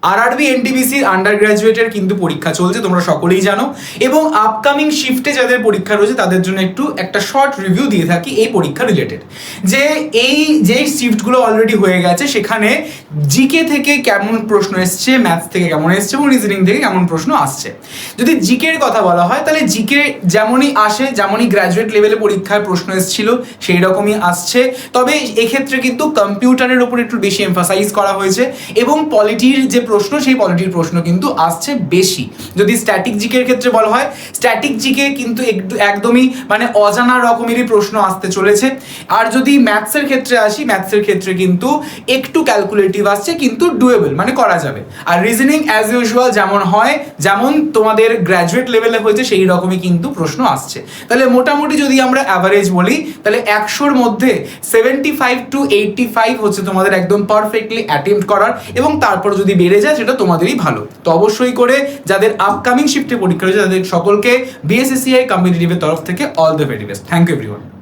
RRB এনটিপিসির under গ্র্যাজুয়েটের কিন্তু পরীক্ষা চলছে, তোমরা সকলেই জানো। এবং আপকামিং শিফটে যাদের পরীক্ষা রয়েছে তাদের জন্য একটা শর্ট রিভিউ দিয়ে থাকি এই পরীক্ষা রিলেটেড, যে এই যে শিফটগুলো অলরেডি হয়ে গেছে সেখানে জিকে থেকে কেমন প্রশ্ন এসছে, ম্যাথস থেকে কেমন এসছে এবং রিজনিং থেকে কেমন প্রশ্ন আসছে। যদি জিকের কথা বলা হয় তাহলে জিকে যেমনই আসে, যেমনই গ্র্যাজুয়েট লেভেলে পরীক্ষায় প্রশ্ন এসেছিল সেই রকমই আসছে। তবে এক্ষেত্রে কিন্তু কম্পিউটারের ওপর একটু বেশি এমফাসাইজ করা হয়েছে এবং পলিটির যে প্রশ্ন সেই পলিটির প্রশ্ন কিন্তু আসছে বেশি। যদি স্ট্যাটিক জিকের ক্ষেত্রে বলা হয়, স্ট্যাটিক জিকে কিন্তু একদমই মানে অজানা রকমেরই প্রশ্ন আসতে চলেছে। আর যদি ম্যাথসের ক্ষেত্রে আসি, ম্যাথসের ক্ষেত্রে কিন্তু একটু ক্যালকুলেটিভ আসছে কিন্তু ডুয়েবল মানে করা যাবে। আর রিজনিং অ্যাজ ইউজুয়াল যেমন হয়, যেমন তোমাদের গ্র্যাজুয়েট লেভেলে হয়েছে সেই রকমই কিন্তু প্রশ্ন আসছে। তাহলে মোটামুটি যদি আমরা অ্যাভারেজ বলি তাহলে 100-র মধ্যে 75 to 85 হচ্ছে তোমাদের একদম পারফেক্টলি অ্যাটেম্প্ট করার, এবং তারপর যদি বেড়ে যায় সেটা তোমাদেরই ভালো। তো অবশ্যই করে যাদের আপকামিং শিফটে পরীক্ষা রয়েছে তাদের সকলকে বিএসএসসিআই কম্পিটিটিভের তরফ থেকে all the very best. Thank you everyone.